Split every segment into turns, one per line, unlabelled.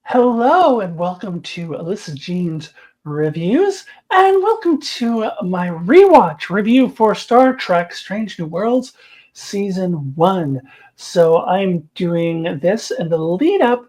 Hello and welcome to Alyssa Jean's Reviews, and welcome to my rewatch review for Star Trek Strange New Worlds Season 1. So I'm doing this in the lead up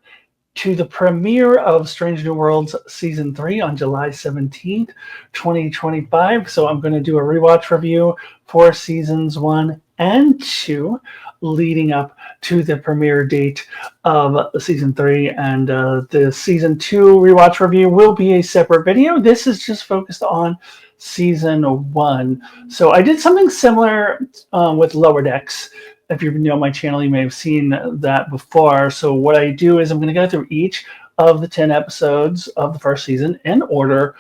to the premiere of Strange New Worlds Season 3 on July 17th, 2025. So I'm going to do a rewatch review for Seasons 1 and 2 leading up to the premiere date of Season 3. And the Season 2 rewatch review will be a separate video. This is just focused on Season 1. So I did something similar with Lower Decks. If you know my channel, you may have seen that before. So what I do is I'm going to go through each of the 10 episodes of the first season in order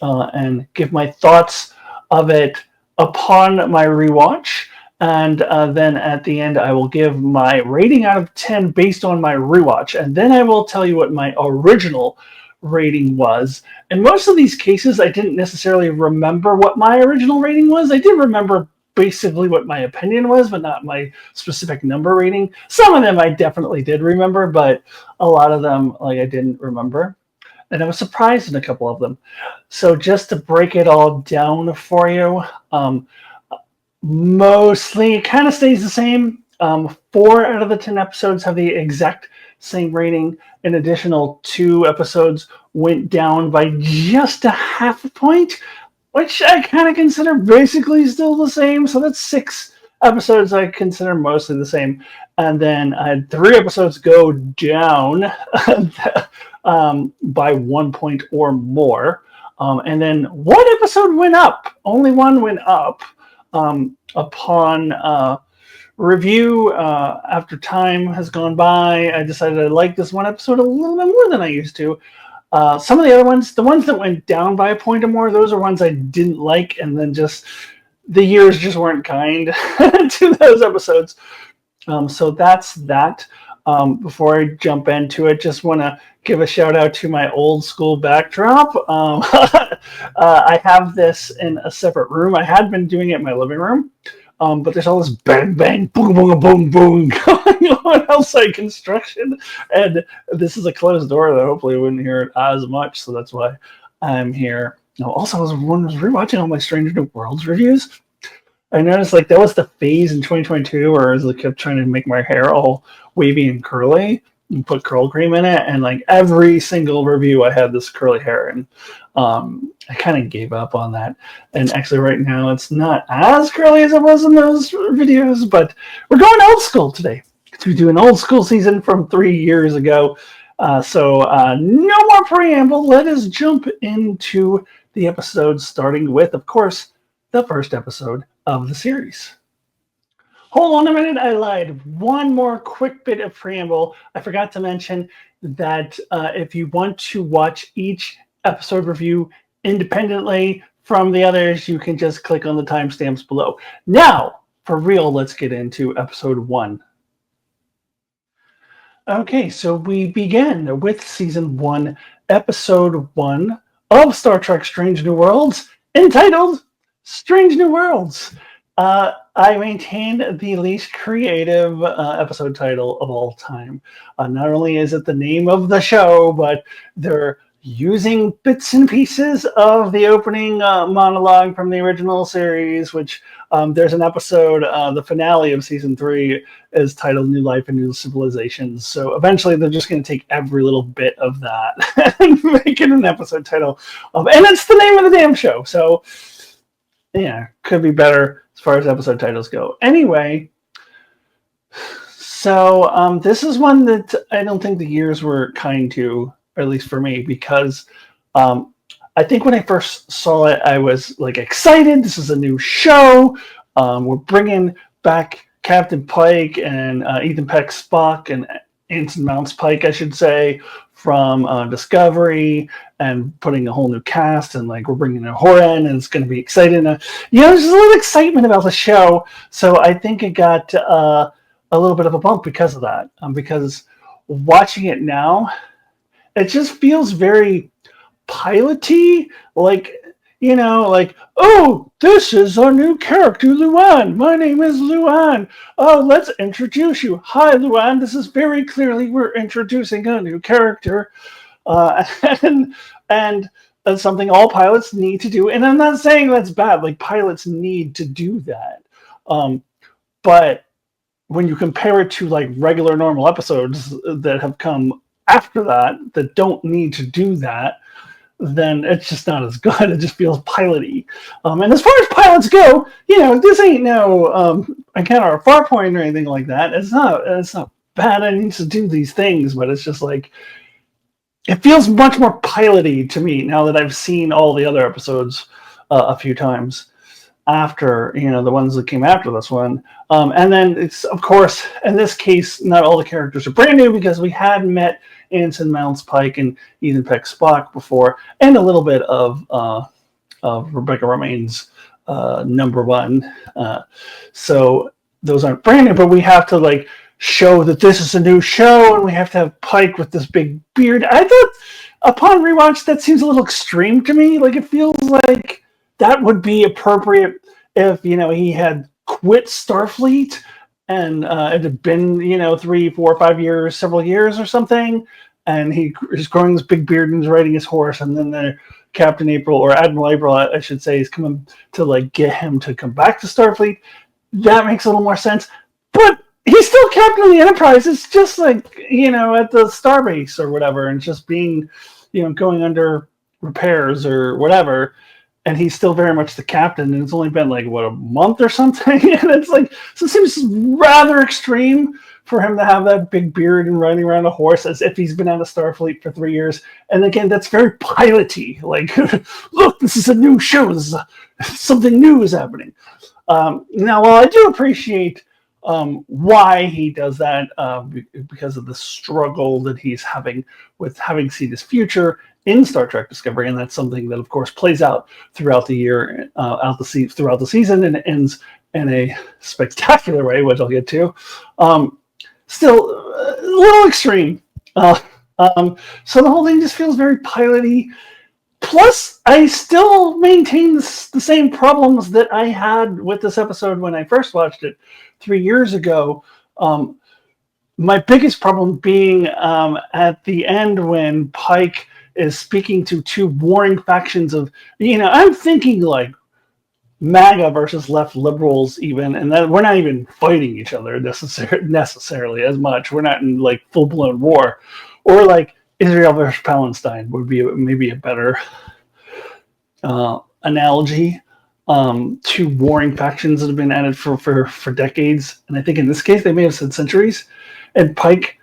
and give my thoughts of it upon my rewatch. And then at the end, I will give my rating out of 10 based on my rewatch. And then I will tell you what my original rating was. In most of these cases, I didn't necessarily remember what my original rating was. I did remember basically what my opinion was, but not my specific number rating. Some of them I definitely did remember, but a lot of them I didn't remember. And I was surprised in a couple of them. So just to break it all down for you, mostly it kind of stays the same. 4 out of the 10 episodes have the exact same rating. An additional 2 episodes went down by just a half a point, which I kind of consider basically still the same. So that's 6 episodes I consider mostly the same. And then I had 3 episodes go down by 1 point or more. And then 1 episode went up. Only 1 went up upon review. After time has gone by, I decided I liked this 1 episode a little bit more than I used to. Some of the other ones, the ones that went down by a point or more, those are ones I didn't like, and then just the years just weren't kind to those episodes. So that's that. Before I jump into it, just want to give a shout out to my old school backdrop. I have this in a separate room. I had been doing it in my living room. But there's all this bang, bang, boom, boom, boom, boom going on outside construction. And this is a closed door that hopefully I wouldn't hear it as much. So that's why I'm here. Also, when I was rewatching all my Strange New Worlds reviews, I noticed that was the phase in 2022 where I kept trying to make my hair all wavy and curly and put curl cream in it. And every single review, I had this curly hair. And I kind of gave up on that. And actually right now it's not as curly as it was in those videos, but we're going old school today to do an old school season from 3 years ago. So no more preamble. Let us jump into the episode, starting with, of course, the first episode of the series. Hold on a minute, I lied. One more quick bit of preamble. I forgot to mention that if you want to watch each episode review independently from the others, you can just click on the timestamps below. Now, for real, let's get into episode 1. Okay, so we begin with season 1, episode 1 of Star Trek Strange New Worlds, entitled Strange New Worlds. I maintained the least creative episode title of all time. Not only is it the name of the show, but they're using bits and pieces of the opening monologue from the original series, which there's an episode, the finale of season 3 is titled New Life and New Civilizations. So eventually they're just going to take every little bit of that and make it an episode title. And it's the name of the damn show. So yeah, could be better as far as episode titles go. Anyway, so this is one that I don't think the years were kind to, or at least for me, because I think when I first saw it, I was excited. This is a new show. We're bringing back Captain Pike and Ethan Peck's Spock and Anson Mount's Pike, I should say, from Discovery, and putting a whole new cast, and we're bringing in Horan, and it's going to be exciting. There's just a little excitement about the show, so I think it got a little bit of a bump because of that. Because watching it now, it just feels very piloty, like, you know, like, oh, this is our new character, Luan. My name is Luan. Oh, let's introduce you. Hi, Luan. This is very clearly we're introducing a new character, uh, and and that's something all pilots need to do. And I'm not saying that's bad. Like, pilots need to do that, but when you compare it to like regular normal episodes that have come after that that don't need to do that, then it's just not as good. It just feels piloty. And as far as pilots go, you know, this ain't no account or a far point or anything like that. It's not bad. I need to do these things, but it's just like it feels much more piloty to me now that I've seen all the other episodes a few times after, you know, the ones that came after this one. And then it's, of course, in this case, not all the characters are brand new because we had met Anson Mounts Pike and Ethan Peck Spock before, and a little bit of Rebecca Romaine's number one. So those aren't brand new, but we have to like show that this is a new show, and we have to have Pike with this big beard. I thought upon rewatch that seems a little extreme to me. Like, it feels like that would be appropriate if, you know, he had quit Starfleet and it had been, you know, 3, 4, 5 years, several years or something, and he is growing this big beard and he's riding his horse, and then the Captain April, or Admiral April, I should say, is coming to like get him to come back to Starfleet. That makes a little more sense. But he's still captain of the Enterprise. It's just like, you know, at the starbase or whatever, and just being, you know, going under repairs or whatever. And he's still very much the captain, and it's only been like, what, a month or something? And it's like, so it seems rather extreme for him to have that big beard and riding around a horse as if he's been out of Starfleet for 3 years. And again, that's very piloty. Like, look, this is a new show. Something new is happening. Now, while I do appreciate why he does that, because of the struggle that he's having with having seen his future in Star Trek Discovery, and that's something that, of course, plays out throughout the year, throughout the season, and it ends in a spectacular way, which I'll get to. Still, a little extreme. So the whole thing just feels very piloty. Plus, I still maintain the same problems that I had with this episode when I first watched it 3 years ago. My biggest problem being at the end when Pike is speaking to two warring factions of, you know, I'm thinking like MAGA versus left liberals even, and that we're not even fighting each other necessarily as much. We're not in like full-blown war. Or like Israel versus Palestine would be maybe a better analogy. Two warring factions that have been at it for decades, and I think in this case they may have said centuries. And Pike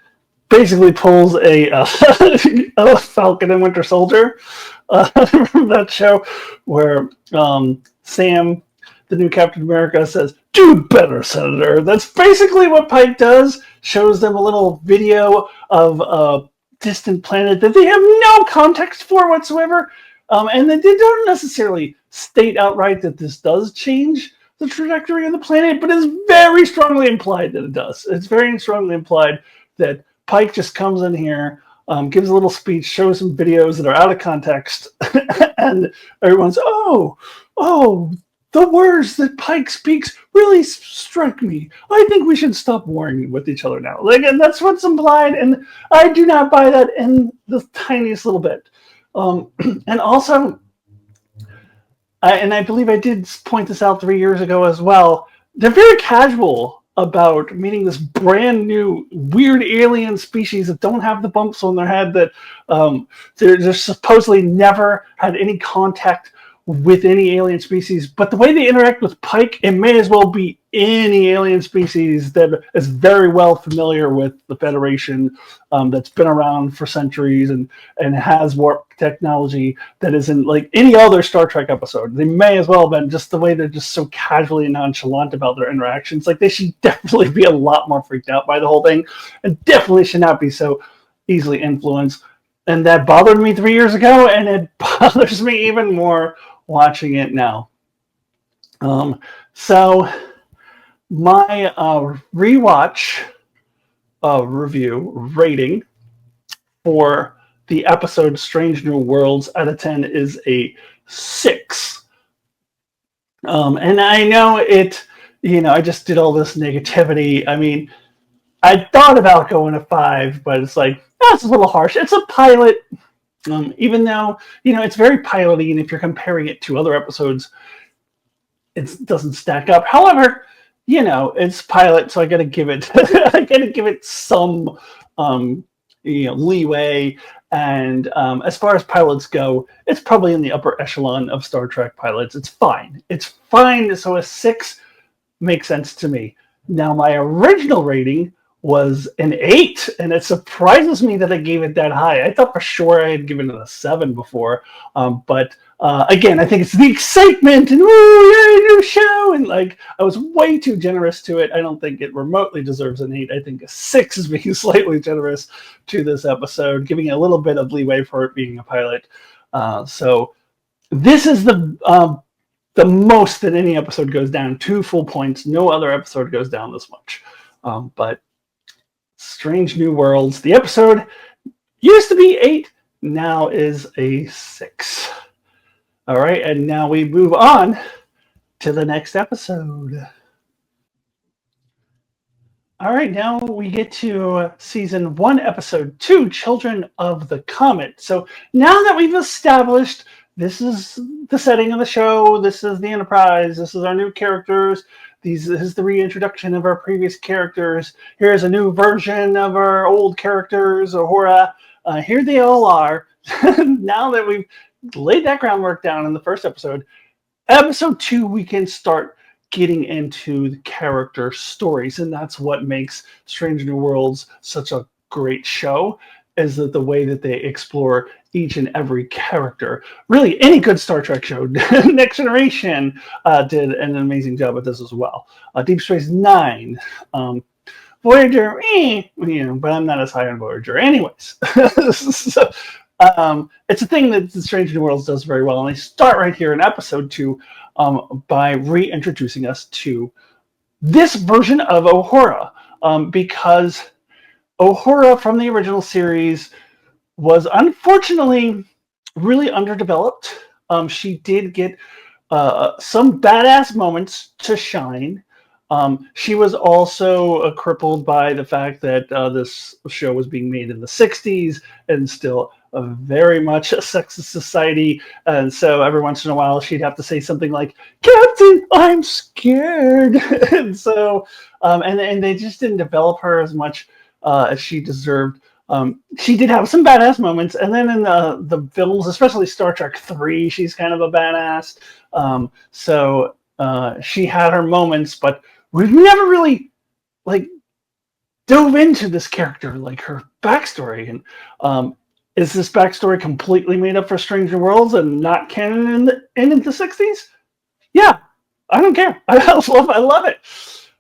basically pulls a Falcon and Winter Soldier from that show, where Sam, the new Captain America, says, "Do better, Senator." That's basically what Pike does. Shows them a little video of a distant planet that they have no context for whatsoever, and they don't necessarily state outright that this does change the trajectory of the planet, but it's very strongly implied that it does. It's very strongly implied that Pike just comes in here, gives a little speech, shows some videos that are out of context, and everyone's, oh, the words that Pike speaks really strike me. I think we should stop warring with each other now. Like, and that's what's implied, and I do not buy that in the tiniest little bit. And also, I believe I did point this out 3 years ago as well, they're very casual about meeting this brand new weird alien species that don't have the bumps on their head, that they're supposedly never had any contact with any alien species. But the way they interact with Pike, it may as well be any alien species that is very well familiar with the Federation, that's been around for centuries and has warp technology that isn't like any other Star Trek episode. They may as well have been, just the way they're just so casually nonchalant about their interactions. Like, they should definitely be a lot more freaked out by the whole thing, and definitely should not be so easily influenced. And that bothered me 3 years ago, and it bothers me even more watching it now. So my rewatch review rating for the episode Strange New Worlds out of 10 is a 6. And I know it, I just did all this negativity. I mean, I thought about going to 5, but it's like, that's a little harsh. It's a pilot. Even though, it's very piloty, and if you're comparing it to other episodes, it doesn't stack up. However, it's pilot, so I got to give it some leeway. And as far as pilots go, it's probably in the upper echelon of Star Trek pilots. It's fine. So a 6 makes sense to me. Now, my original rating was an 8, and it surprises me that I gave it that high. I thought for sure I had given it a 7 before, but again, I think it's the excitement and yay, new show, and like I was way too generous to it. I don't think it remotely deserves an 8. I think a 6 is being slightly generous to this episode, giving it a little bit of leeway for it being a pilot. So this is the most that any episode goes down, 2 full points. No other episode goes down this much, but Strange New Worlds. The episode used to be 8, now is a 6. All right, and now we move on to the next episode. All right, now we get to season 1, episode 2, Children of the Comet. So now that we've established this is the setting of the show, this is the Enterprise, this is our new characters, this is the reintroduction of our previous characters, here's a new version of our old characters, Uhura. Here they all are. Now that we've laid that groundwork down in the first episode, episode 2, we can start getting into the character stories, and that's what makes Strange New Worlds such a great show, is that the way that they explore each and every character. Really, any good Star Trek show. Next Generation did an amazing job at this as well. Deep Space Nine, Voyager, but I'm not as high on Voyager. Anyways, so, it's a thing that the Strange New Worlds does very well, and they start right here in episode 2 by reintroducing us to this version of Uhura, because Uhura from the original series was unfortunately really underdeveloped. She did get some badass moments to shine. She was also crippled by the fact that this show was being made in the 60s and still very much a sexist society. And so every once in a while she'd have to say something like, "Captain, I'm scared." And so, and they just didn't develop her as much as she deserved. She did have some badass moments, and then in the films, especially Star Trek 3, she's kind of a badass. So she had her moments, but we've never really dove into this character, like her backstory. And is this backstory completely made up for Stranger Worlds and not canon in the 60s? Yeah, I don't care. I love it.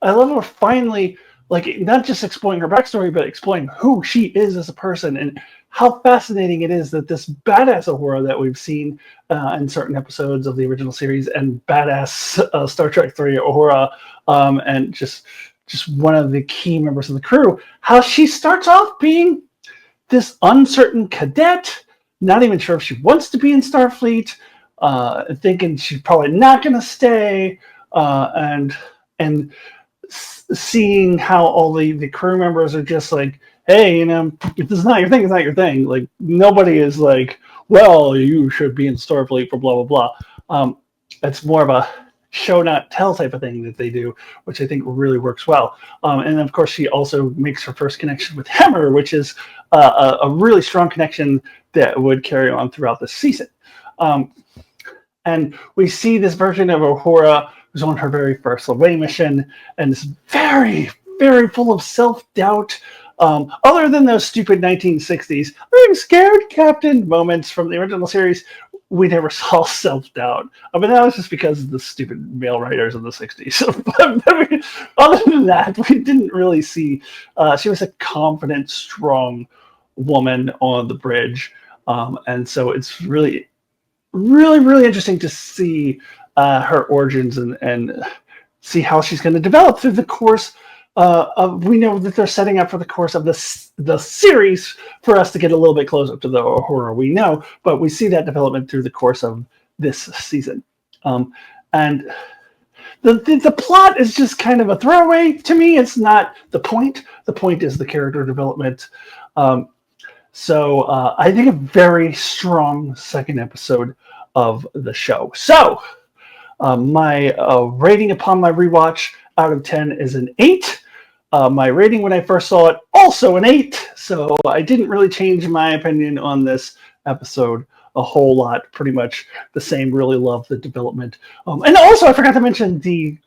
I love her finally, not just exploring her backstory, but exploring who she is as a person, and how fascinating it is that this badass Uhura that we've seen in certain episodes of the original series, and badass Star Trek 3 Uhura, and just one of the key members of the crew, how she starts off being this uncertain cadet, not even sure if she wants to be in Starfleet, thinking she's probably not going to stay, and seeing how all the crew members are just like, hey, if this is not your thing, it's not your thing. Like, nobody is like, well, you should be in Starfleet for blah, blah, blah. It's more of a show not tell type of thing that they do, which I think really works well. And of course, she also makes her first connection with Hemmer, which is a really strong connection that would carry on throughout the season. And we see this version of Uhura who's on her very first away mission, and is very, very full of self-doubt. Other than those stupid 1960s, I'm scared, Captain moments from the original series, we never saw self-doubt. I mean, that was just because of the stupid male writers in the 60s. But, other than that, we didn't really see. She was a confident, strong woman on the bridge. And so it's really, really, really interesting to see her origins and see how she's going to develop through the course we know that they're setting up for the course of the series for us to get a little bit closer to the horror we know, but we see that development through the course of this season. And the plot is just kind of a throwaway to me. It's not the point. The point is the character development. So I think a very strong second episode of the show. So my rating upon my rewatch out of 10 is an 8. My rating when I first saw it, also an 8. So I didn't really change my opinion on this episode a whole lot. Pretty much the same. Really love the development. And also, I forgot to mention the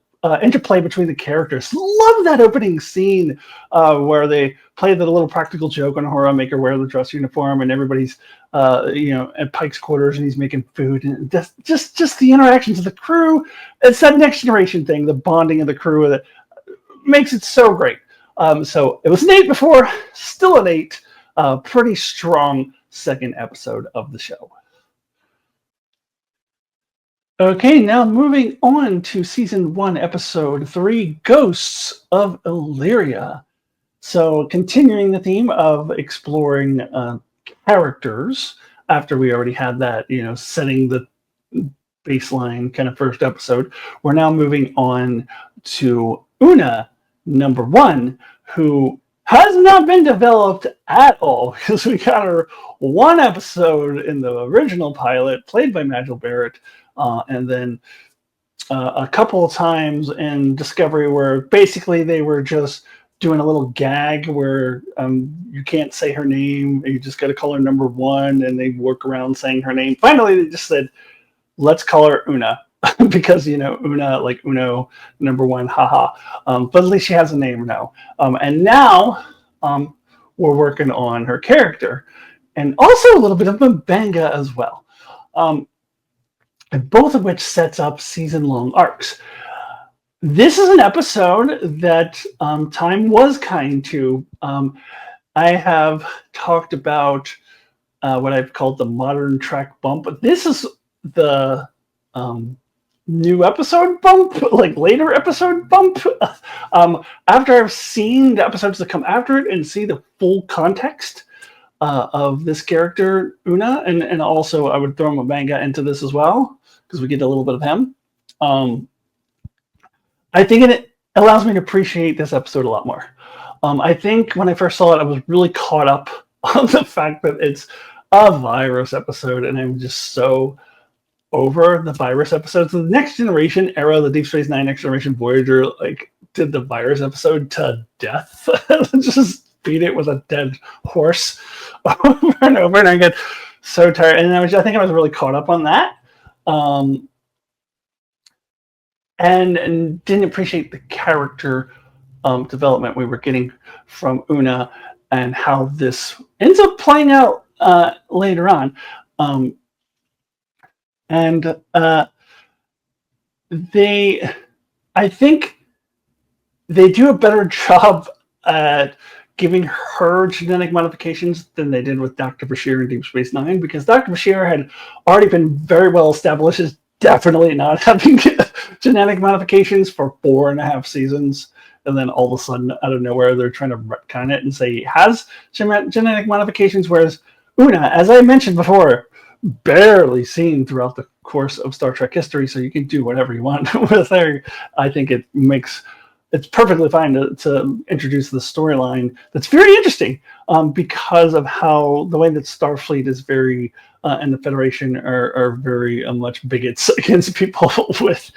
interplay between the characters. Love that opening scene where they play the little practical joke on Horror, make her wear the dress uniform, and everybody's at Pike's quarters, and he's making food, and just the interactions of the crew. It's that next generation thing, the bonding of the crew that makes it so great. So it was an 8 before, still an 8. Pretty strong second episode of the show. Okay, now moving on to season 1, episode 3, Ghosts of Illyria. So continuing the theme of exploring characters after we already had that, setting the baseline kind of first episode, we're now moving on to Una, number 1, who has not been developed at all, because we got her one episode in the original pilot, played by Majel Barrett, and then a couple of times in Discovery where basically they were just doing a little gag where you can't say her name, you just got to call her number 1, and they work around saying her name. Finally, they just said, let's call her Una. Because Una, like Uno, number 1, haha. But at least she has a name now. And now we're working on her character, and also a little bit of Mbanga as well. And both of which sets up season-long arcs. This is an episode that time was kind to. I have talked about what I've called the modern track bump, but this is the new episode bump, like later episode bump. After I've seen the episodes that come after it and see the full context of this character, Una, and also I would throw Mbanga into this as well, because we get a little bit of him. I think it allows me to appreciate this episode a lot more. I think when I first saw it, I was really caught up on the fact that it's a virus episode, and I'm just so over the virus episodes. The Next Generation era, the Deep Space Nine Next Generation Voyager, did the virus episode to death. Just beat it with a dead horse over and over, and I get so tired. And I think I was really caught up on that, and didn't appreciate the character development we were getting from Una and how this ends up playing out later on. And I think they do a better job at giving her genetic modifications than they did with Dr. Bashir in Deep Space Nine, because Dr. Bashir had already been very well established as definitely not having genetic modifications for 4.5 seasons. And then all of a sudden, out of nowhere, they're trying to retcon it and say he has genetic modifications, whereas Una, as I mentioned before, barely seen throughout the course of Star Trek history, so you can do whatever you want with her. I think it's perfectly fine to introduce the storyline that's very interesting, because of how the way that Starfleet is very and the Federation are very much bigots against people with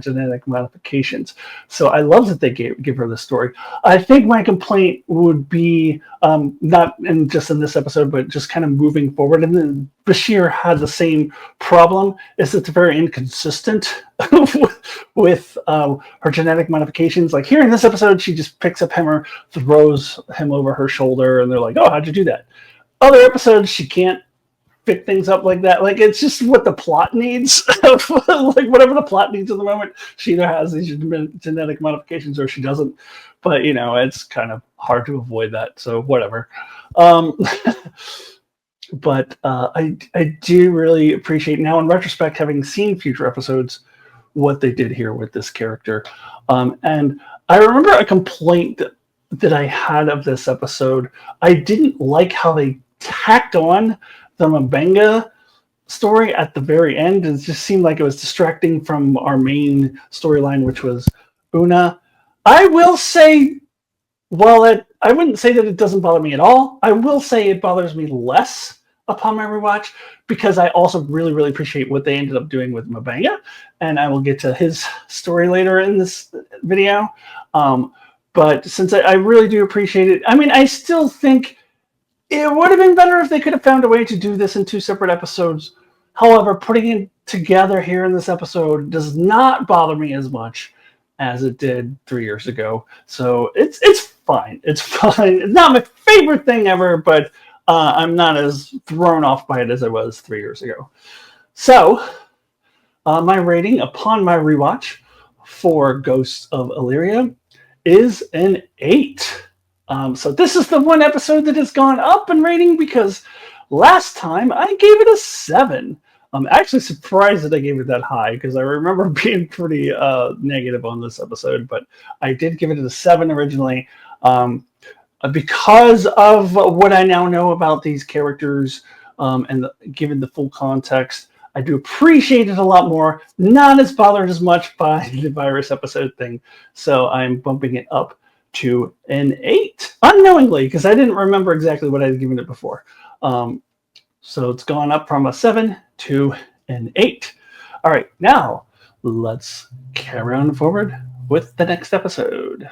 genetic modifications. So I love that they give her the story. I think my complaint would be not just in this episode, but just kind of moving forward. And then Bashir had the same problem, is it's very inconsistent with her genetic modifications. Like here in this episode, she just picks up Hemmer, throws him over her shoulder, and they're like, oh, how'd you do that? Other episodes, she can't pick things up like that. Like, it's just what the plot needs. Like, whatever the plot needs in the moment, she either has these genetic modifications or she doesn't. But, it's kind of hard to avoid that. So, whatever. But I do really appreciate now, in retrospect, having seen future episodes, what they did here with this character. And I remember a complaint that I had of this episode. I didn't like how they tacked on the Mbenga story at the very end. It just seemed like it was distracting from our main storyline, which was Una. I will say, I wouldn't say that it doesn't bother me at all. I will say it bothers me less upon my rewatch, because I also really, really appreciate what they ended up doing with Mbenga, and I will get to his story later in this video. But since I really do appreciate it, I mean, I still think it would have been better if they could have found a way to do this in 2 separate episodes. However, putting it together here in this episode does not bother me as much as it did 3 years ago. So it's fine. It's fine. It's not my favorite thing ever, but I'm not as thrown off by it as I was 3 years ago. So my rating upon my rewatch for Ghosts of Illyria is an 8. So this is the one episode that has gone up in rating, because last time I gave it a 7. I'm actually surprised that I gave it that high, because I remember being pretty negative on this episode, but I did give it a 7 originally, because of what I now know about these characters, and given the full context. I do appreciate it a lot more, not as bothered as much by the virus episode thing, so I'm bumping it up to an 8, unknowingly, because I didn't remember exactly what I had given it before. So it's gone up from a 7 to an 8. All right, now let's carry on forward with the next episode.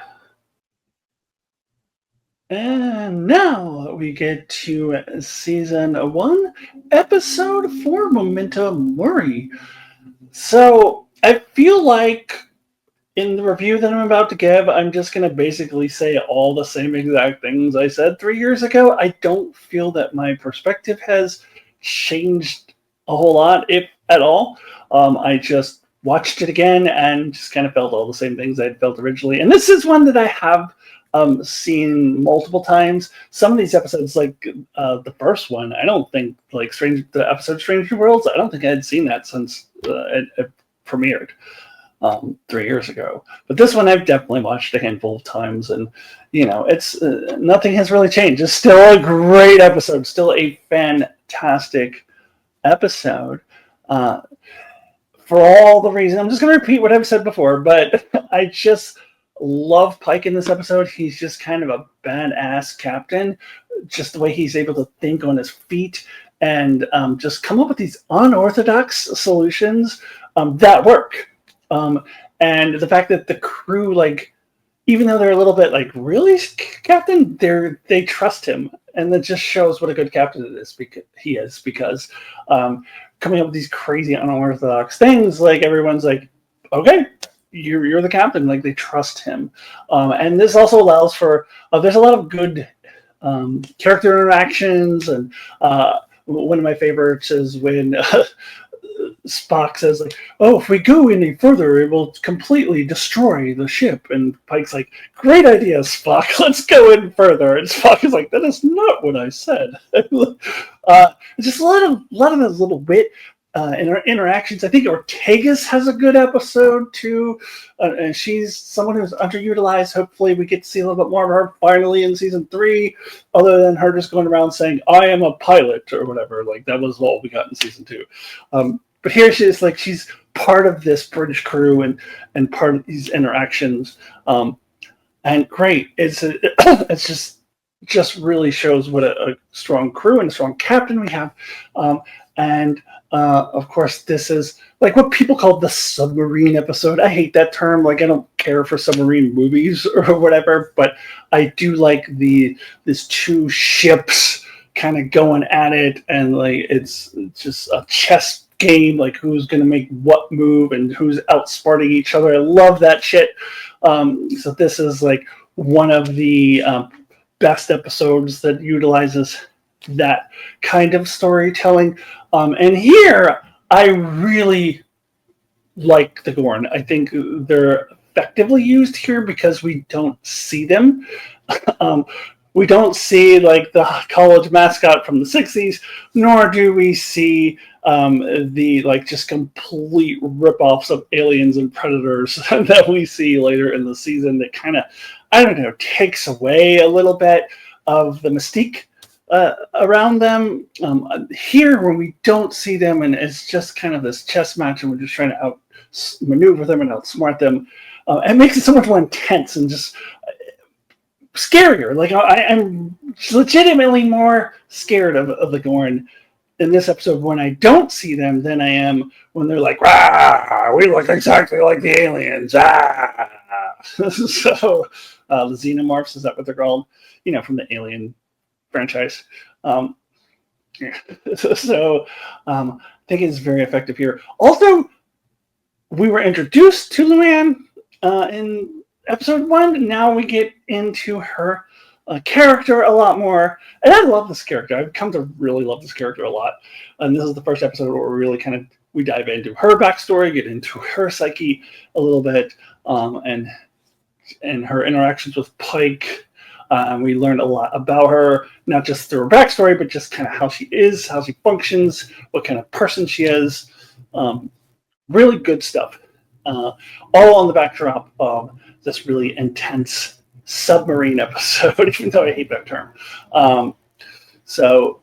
And now we get to season 1, episode 4, Momento Mori. So I feel like in the review that I'm about to give, I'm just going to basically say all the same exact things I said 3 years ago. I don't feel that my perspective has changed a whole lot, if at all. I just watched it again and just kind of felt all the same things I'd felt originally. And this is one that I have seen multiple times. Some of these episodes, like the first one, I don't think, like the episode Stranger Worlds, I don't think I had seen that since it premiered 3 years ago. But this one I've definitely watched a handful of times, and it's nothing has really changed. It's still a great episode, still a fantastic episode. For all the reasons, I'm just going to repeat what I've said before, but I just love Pike in this episode. He's just kind of a badass captain, just the way he's able to think on his feet and just come up with these unorthodox solutions that work. And the fact that the crew, like, even though they're a little bit like, really, Captain, they trust him, and that just shows what a good captain he is, because coming up with these crazy unorthodox things, like, everyone's like, okay, you're the captain, like, they trust him. And this also allows for there's a lot of good character interactions, and one of my favorites is when Spock says, like, oh, if we go any further, it will completely destroy the ship. And Pike's like, great idea, Spock. Let's go in further. And Spock is like, that is not what I said. Just a lot of those little wit in our interactions. I think Ortega's has a good episode too, and she's someone who's underutilized. Hopefully we get to see a little bit more of her finally in season 3, other than her just going around saying, I am a pilot, or whatever. Like, that was all we got in season 2. But here she's part of this British crew and part of these interactions. And great. It's just really shows what a strong crew and a strong captain we have. And of course, this is like what people call the submarine episode. I hate that term. Like, I don't care for submarine movies or whatever, but I do like these 2 ships kind of going at it, and like it's just a chess game, like who's going to make what move and who's outsmarting each other. I love that shit. So this is like one of the best episodes that utilizes that kind of storytelling. And here, I really like the Gorn. I think they're effectively used here because we don't see them. We don't see, like, the college mascot from the 60s, nor do we see the just complete rip-offs of aliens and predators that we see later in the season that kind of, I don't know, takes away a little bit of the mystique around them. Here, when we don't see them and it's just kind of this chess match and we're just trying to outmaneuver them and outsmart them, it makes it so much more intense and just scarier. Like I'm legitimately more scared of the Gorn in this episode when I don't see them than I am when they're like, "Rah, we look exactly like the aliens." Ah. So the xenomorphs, is that what they're called? From the Alien franchise. Yeah. So I think it's very effective here. Also, we were introduced to Luann in episode 1. Now we get into her character a lot more. And I love this character. I've come to really love this character a lot. And this is the first episode where we really we dive into her backstory, get into her psyche a little bit, and her interactions with Pike. And we learned a lot about her, not just through her backstory, but just kind of how she is, how she functions, what kind of person she is. Really good stuff. All on the backdrop of this really intense submarine episode, even though I hate that term. So,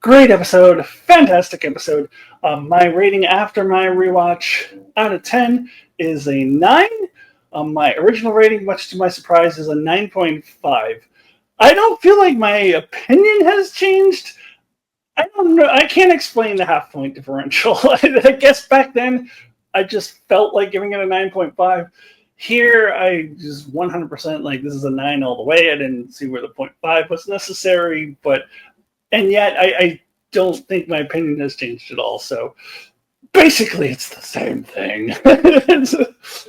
great episode, fantastic episode. My rating after my rewatch out of 10 is a 9. My original rating, much to my surprise, is a 9.5. I don't feel like my opinion has changed. I don't know. I can't explain the half-point differential. I guess back then, I just felt like giving it a 9.5. Here, I just 100% this is a 9 all the way. I didn't see where the 0.5 was necessary, and yet I don't think my opinion has changed at all. So basically, it's the same thing.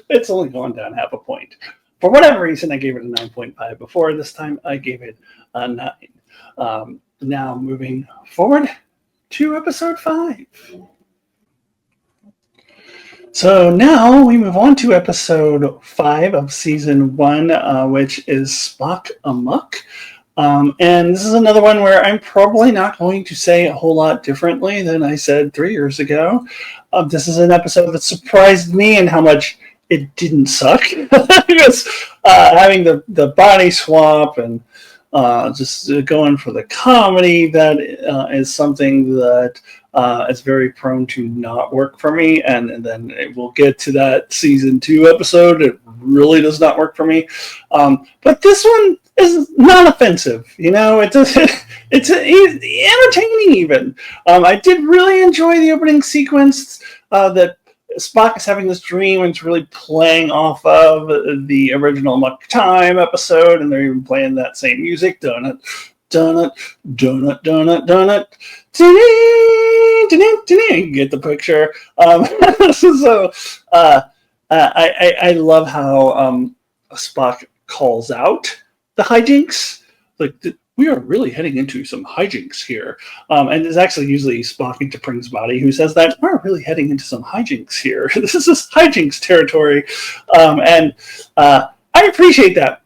It's only gone down half a point. For whatever reason, I gave it a 9.5 before. This time, I gave it a 9. Now, moving forward to episode 5. So now we move on to episode 5 of season 1, which is Spock Amock. And this is another one where I'm probably not going to say a whole lot differently than I said 3 years ago. This is an episode that surprised me in how much it didn't suck. Because having the body swap and just going for the comedy, that is something that is very prone to not work for me. And then we'll get to that season 2 episode. It really does not work for me. But this one is not offensive. It's entertaining even. I did really enjoy the opening sequence that Spock is having this dream and it's really playing off of the original Muck Time episode, and they're even playing that same music. Donut, donut, donut, donut, donut. You get the picture. So I love how Spock calls out the hijinks. We are really heading into some hijinks here. And it's actually usually Spock into Pring's body who says that we're really heading into some hijinks here. This is hijinks territory. And I appreciate that.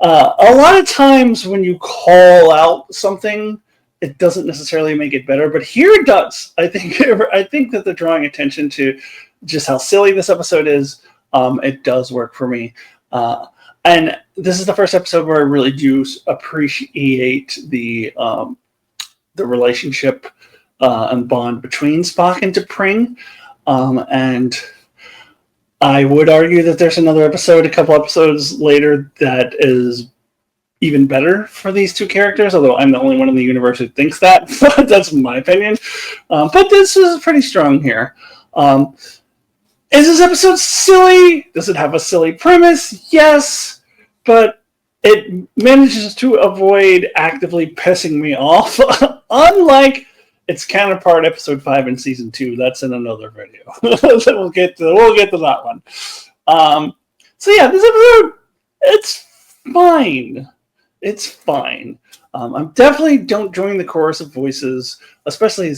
A lot of times when you call out something, it doesn't necessarily make it better, but here it does. I think that they're drawing attention to just how silly this episode is. It does work for me. And this is the first episode where I really do appreciate the relationship and bond between Spock and T'Pring. And I would argue that there's another episode, a couple episodes later, that is even better for these two characters, although I'm the only one in the universe who thinks that. That's my opinion. But this is pretty strong here. Is this episode silly? Does it have a silly premise? Yes, but it manages to avoid actively pissing me off, unlike its counterpart, episode 5 in season 2. That's in another video. So we'll get to that one. So yeah, this episode, it's fine. It's fine. I definitely don't join the chorus of voices, especially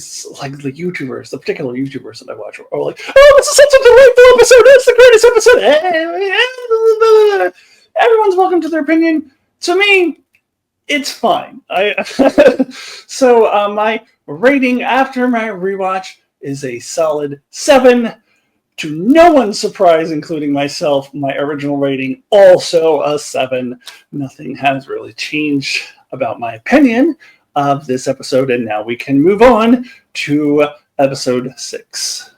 like the YouTubers, the particular YouTubers that I watch, are like, "Oh, this is such a delightful episode! It's the greatest episode!" Everyone's welcome to their opinion. To me, it's fine. So my rating after my rewatch is a solid 7. To no one's surprise, including myself, my original rating also a 7. Nothing has really changed about my opinion of this episode, and now we can move on to episode 6.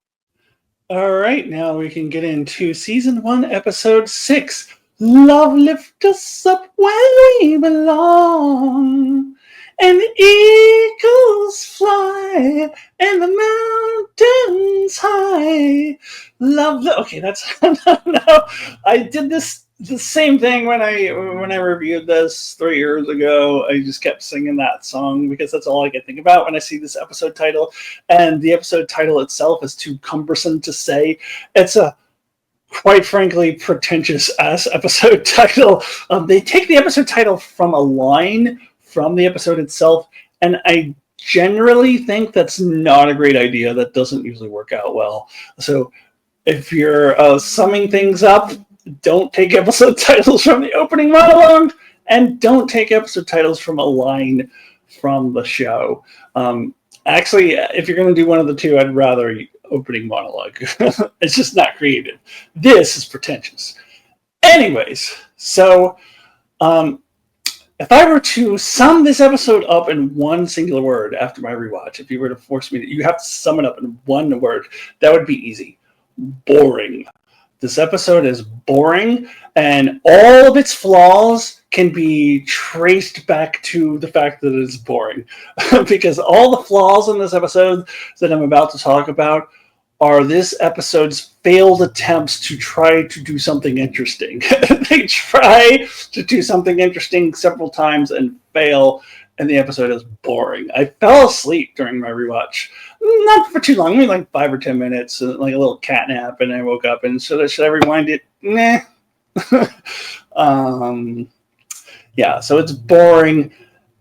All right, now we can get into season 1, episode 6. Love lift us up where we belong, and eagles fly, and the mountains high. Love. Okay, that's no. I did the same thing when I reviewed this 3 years ago. I just kept singing that song because that's all I can think about when I see this episode title, and the episode title itself is too cumbersome to say. It's a quite frankly pretentious ass episode title. They take the episode title from a line from the episode itself, and I generally think that's not a great idea. That doesn't usually work out well. So if you're summing things up, don't take episode titles from the opening monologue, and don't take episode titles from a line from the show. Actually, if you're going to do one of the two, I'd rather opening monologue. It's just not creative. This is pretentious. Anyways, so if I were to sum this episode up in one singular word after my rewatch, if you were to force me to, you have to sum it up in one word, that would be easy. Boring. This episode is boring, and all of its flaws can be traced back to the fact that it's boring. Because all the flaws in this episode that I'm about to talk about are this episode's failed attempts to try to do something interesting. They try to do something interesting several times and fail, and the episode is boring. I fell asleep during my rewatch. Not for too long, maybe like 5 or 10 minutes, like a little cat nap, and I woke up and should I rewind it? Nah. Yeah, so it's boring,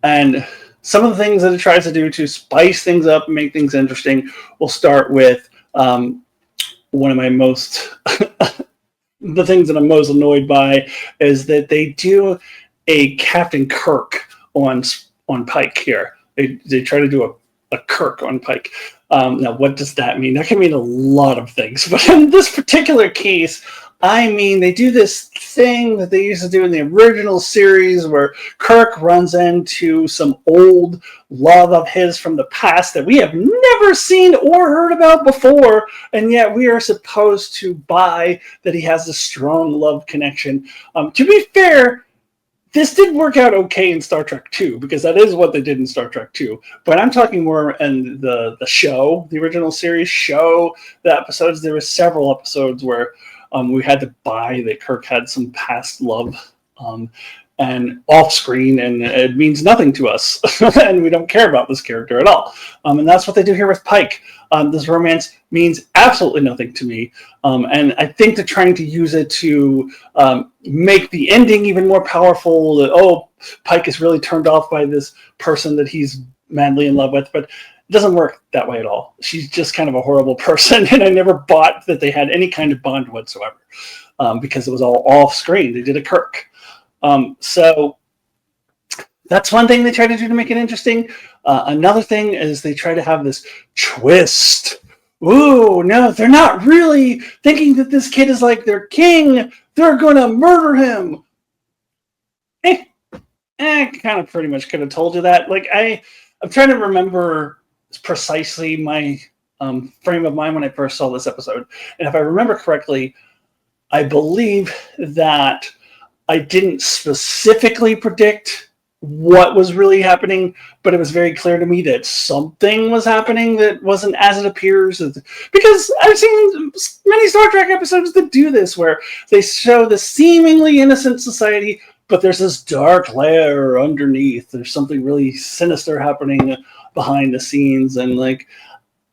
and some of the things that it tries to do to spice things up and make things interesting, we'll start with one of my most the things that I'm most annoyed by is that they do a Captain Kirk on Pike here. They try to do a Kirk on Pike. Now, what does that mean? That can mean a lot of things, but in this particular case, I mean, they do this thing that they used to do in the original series where Kirk runs into some old love of his from the past that we have never seen or heard about before, and yet we are supposed to buy that he has a strong love connection. To be fair, this did work out okay in Star Trek 2, because that is what they did in Star Trek 2. But I'm talking more in the show, the original series show, the episodes. There were several episodes where we had to buy that Kirk had some past love and off screen, and it means nothing to us. And we don't care about this character at all. And that's what they do here with Pike. This romance means absolutely nothing to me. And I think they're trying to use it to make the ending even more powerful. That, Pike is really turned off by this person that he's madly in love with, but it doesn't work that way at all. She's just kind of a horrible person, and I never bought that they had any kind of bond whatsoever because it was all off screen. They did a Kirk. So that's one thing they try to do to make it interesting. Another thing is they try to have this twist. Ooh, no, they're not really thinking that this kid is like their king. They're going to murder him. I kind of pretty much could have told you that. Like, I'm trying to remember precisely my frame of mind when I first saw this episode. And if I remember correctly, I believe that I didn't specifically predict what was really happening, but it was very clear to me that something was happening that wasn't as it appears. Because I've seen many Star Trek episodes that do this, where they show the seemingly innocent society, but there's this dark layer underneath. There's something really sinister happening behind the scenes, and like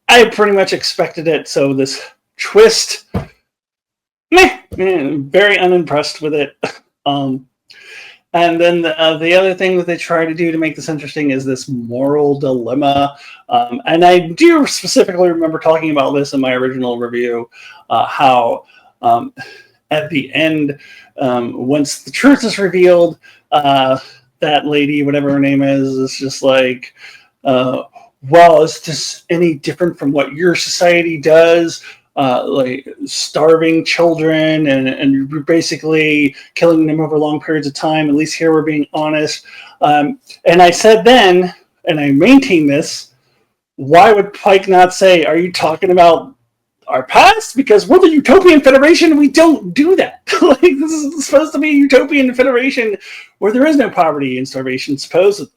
I pretty much expected it. So this twist, very unimpressed with it. And then the other thing that they try to do to make this interesting is this moral dilemma. And I do specifically remember talking about this in my original review, how at the end, once the truth is revealed, that lady, whatever her name is just like, well, is this any different from what your society does? Like starving children and basically killing them over long periods of time. At least here we're being honest. And I said then, and I maintain this, why would Pike not say, are you talking about our past? Because we're the Utopian Federation and we don't do that. Like, this is supposed to be a Utopian Federation where there is no poverty and starvation, supposedly.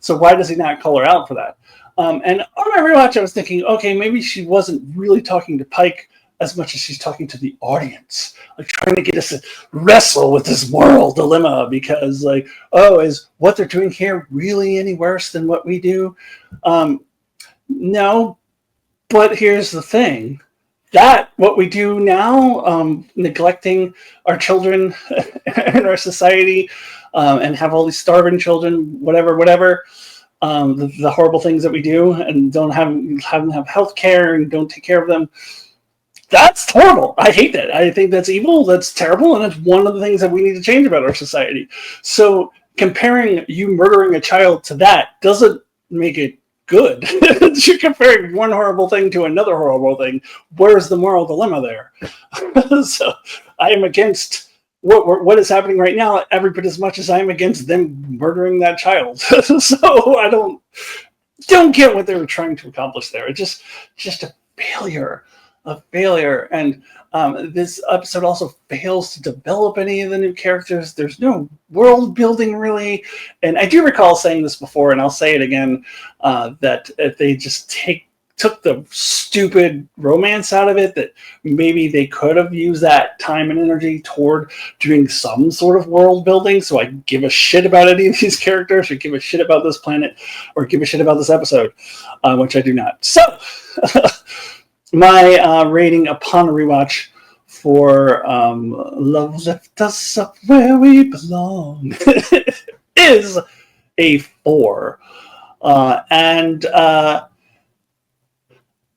So why does he not call her out for that? And on my rewatch, I was thinking, okay, maybe she wasn't really talking to Pike as much as she's talking to the audience, like trying to get us to wrestle with this moral dilemma. Because, like, oh, is what they're doing here really any worse than what we do? No, but here's the thing. That what we do now, neglecting our children and our society, and have all these starving children, whatever, the horrible things that we do, and don't have them have health care and don't take care of them. That's horrible. I hate that. I think that's evil. That's terrible, and it's one of the things that we need to change about our society. So comparing you murdering a child to that doesn't make it good. You're comparing one horrible thing to another horrible thing. Where's the moral dilemma there? So I am against what is happening right now every bit as much as I am against them murdering that child. So I don't get what they were trying to accomplish there. It's just a failure. And this episode also fails to develop any of the new characters. There's no world building really, and I do recall saying this before, and I'll say it again, that if they just took the stupid romance out of it, that maybe they could have used that time and energy toward doing some sort of world building, so I give a shit about any of these characters, or give a shit about this planet, or give a shit about this episode, which I do not. So my rating upon a rewatch for Love Left Us Up Where We Belong is a 4. And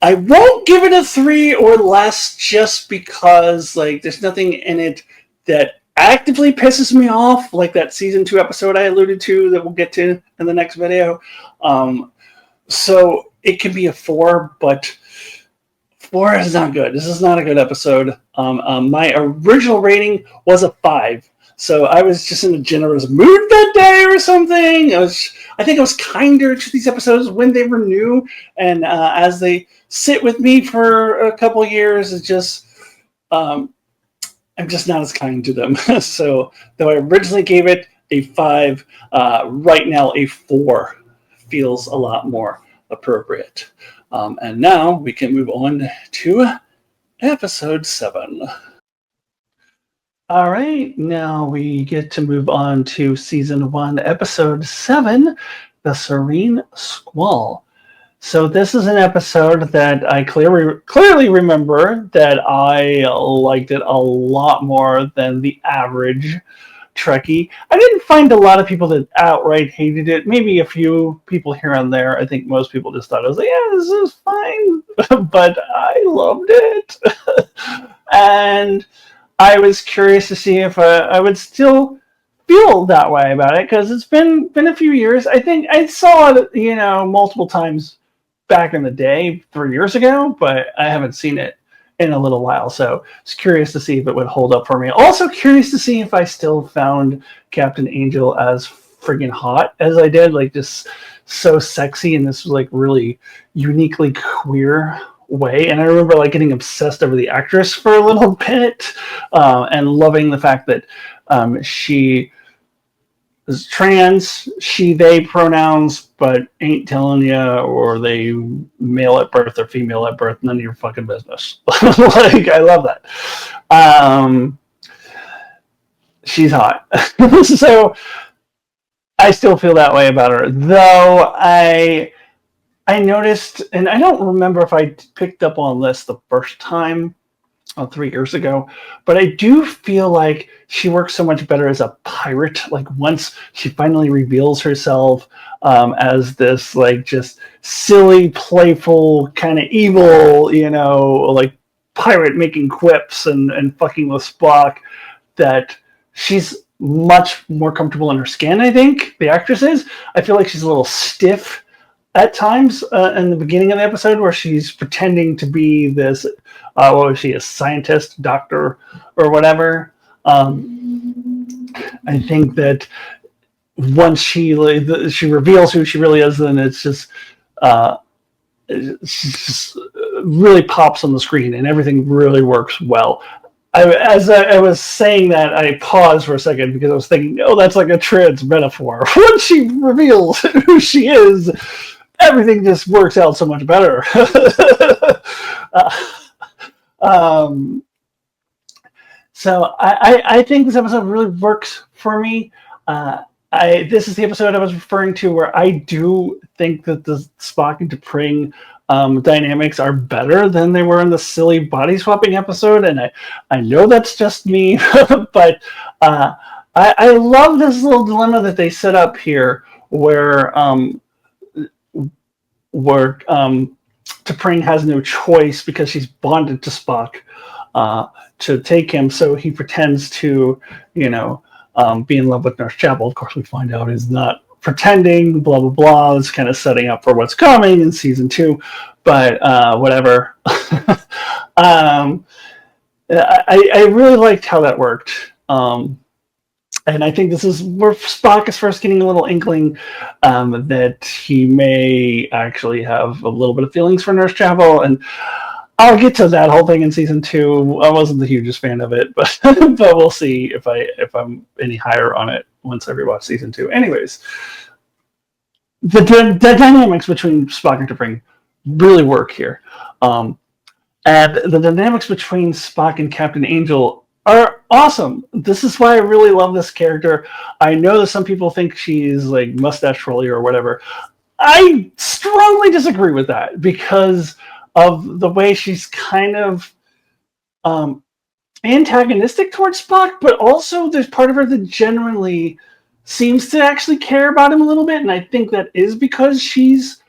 I won't give it a 3 or less, just because, like, there's nothing in it that actively pisses me off, like that season 2 episode I alluded to that we'll get to in the next video. So it can be a 4, but 4 is not good. This is not a good episode. My original rating was a 5. So I was just in a generous mood that day or something. I think I was kinder to these episodes when they were new. And as they sit with me for a couple years, it's just, I'm just not as kind to them. So though I originally gave it a 5, right now a 4 feels a lot more appropriate. And now we can move on to episode 7. All right, now we get to move on to season 1, episode 7, The Serene Squall. So this is an episode that I clearly remember that I liked it a lot more than the average Trekkie. I didn't find a lot of people that outright hated it. Maybe a few people here and there. I think most people just thought it was like, yeah, this is fine. But I loved it. And I was curious to see if I would still feel that way about it, because it's been a few years. I think I saw it, multiple times back in the day, 3 years ago, but I haven't seen it in a little while, so I was curious to see if it would hold up for me. Also curious to see if I still found Captain Angel as friggin' hot as I did, like just so sexy in this like really uniquely queer way. And I remember like getting obsessed over the actress for a little bit, and loving the fact that she is trans, she, they pronouns, but ain't telling you, or they male at birth or female at birth, none of your fucking business. Like, I love that. She's hot. So I still feel that way about her, though I noticed, and I don't remember if I picked up on this the first time, 3 years ago, but I do feel like she works so much better as a pirate. Like once she finally reveals herself as this like just silly, playful, kind of evil, like pirate making quips and fucking with Spock, that she's much more comfortable in her skin. I think the actress is. I feel like she's a little stiff at times in the beginning of the episode where she's pretending to be this, what was she, a scientist, doctor, or whatever. I think that once she reveals who she really is, then it's just really pops on the screen, and everything really works well. As I was saying that, I paused for a second because I was thinking, oh, that's like a trans metaphor. Once she reveals who she is, everything just works out so much better. So I think this episode really works for me. This is the episode I was referring to where I do think that the Spock and T'Pring dynamics are better than they were in the silly body swapping episode, and I know that's just me, but I love this little dilemma that they set up here, where T'Pring has no choice because she's bonded to Spock to take him, so he pretends to, be in love with Nurse Chapel. Of course, we find out he's not pretending, blah, blah, blah. It's kind of setting up for what's coming in season 2, but whatever. I really liked how that worked. And I think this is where Spock is first getting a little inkling that he may actually have a little bit of feelings for Nurse Chapel, and I'll get to that whole thing in season 2. I wasn't the hugest fan of it, but but we'll see if I'm any higher on it once I rewatch season 2. Anyways, the dynamics between Spock and T'Pring really work here, and the dynamics between Spock and Captain Angel are awesome. This is why I really love this character. I know that some people think she's like mustache twirly or whatever. I strongly disagree with that because of the way she's kind of antagonistic towards Spock, but also there's part of her that genuinely seems to actually care about him a little bit, and I think that is because she's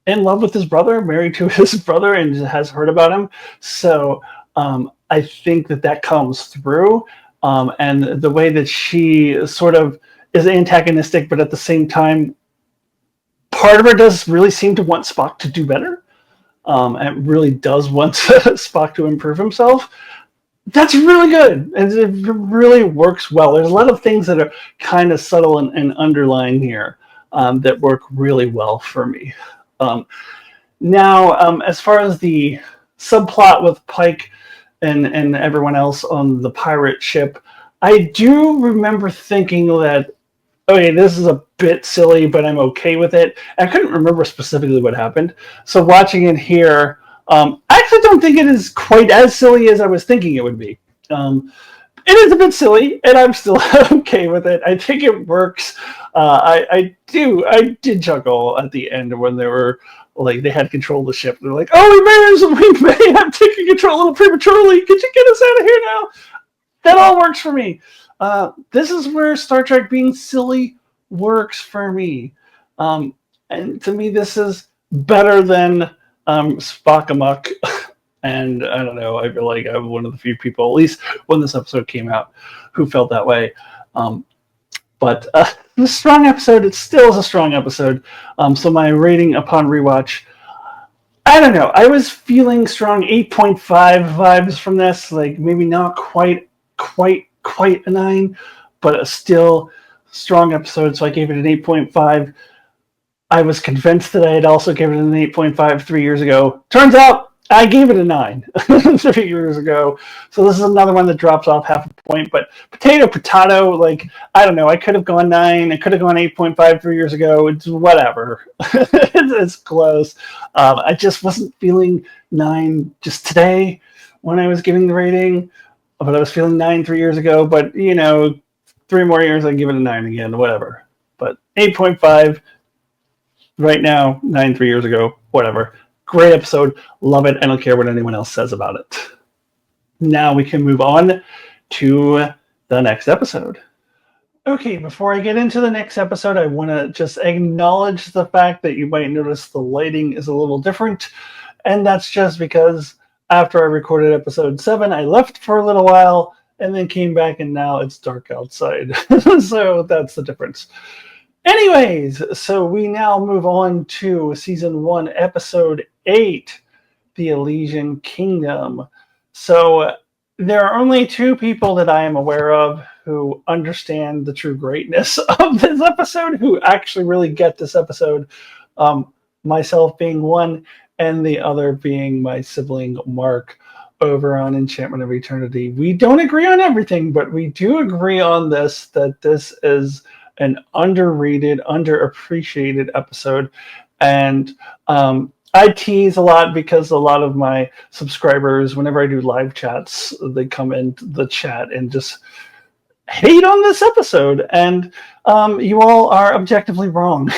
in love with his brother, married to his brother, and has heard about him. So I think that comes through, and the way that she sort of is antagonistic, but at the same time, part of her does really seem to want Spock to do better. And really does want Spock to improve himself. That's really good, and it really works well. There's a lot of things that are kind of subtle and underlying here that work really well for me. Now, as far as the subplot with Pike and everyone else on the pirate ship, I do remember thinking that, okay, this is a bit silly, but I'm okay with it. I couldn't remember specifically what happened. So watching it here, I actually don't think it is quite as silly as I was thinking it would be. It is a bit silly, and I'm still okay with it. I think it works. I did chuckle at the end when they were like, they had control of the ship. They're like, oh, we may have taken control a little prematurely. Could you get us out of here now? That all works for me. This is where Star Trek being silly works for me. And to me, this is better than Spock Amock. And I don't know, I feel like I'm one of the few people, at least when this episode came out, who felt that way. But the strong episode, it still is a strong episode. So my rating upon rewatch, I don't know. I was feeling strong 8.5 vibes from this. Like maybe not quite a 9, but a still strong episode. So I gave it an 8.5. I was convinced that I had also given it an 8.5 3 years ago. Turns out I gave it a 9 3 years ago. So this is another one that drops off half a point. But potato, like, I don't know. I could have gone 9. I could have gone 8.5 3 years ago. It's whatever. It's close. I just wasn't feeling 9 just today when I was giving the rating. But I was feeling 9 3 years ago. But, 3 more years, I'd give it a 9 again. Whatever. But 8.5 right now, 9 3 years ago. Whatever. Great episode. Love it. I don't care what anyone else says about it. Now we can move on to the next episode. Okay, before I get into the next episode, I want to just acknowledge the fact that you might notice the lighting is a little different. And that's just because after I recorded episode 7, I left for a little while and then came back, and now it's dark outside. So that's the difference. Anyways, so we now move on to season 1, episode 8, the Elysian Kingdom. So there are only 2 people that I am aware of who understand the true greatness of this episode, who actually really get this episode. Myself being one, and the other being my sibling Mark over on Enchantment of Eternity. We don't agree on everything, but we do agree on this, that this is an underrated, underappreciated episode. And I tease a lot because a lot of my subscribers, whenever I do live chats, they come into the chat and just hate on this episode. And you all are objectively wrong.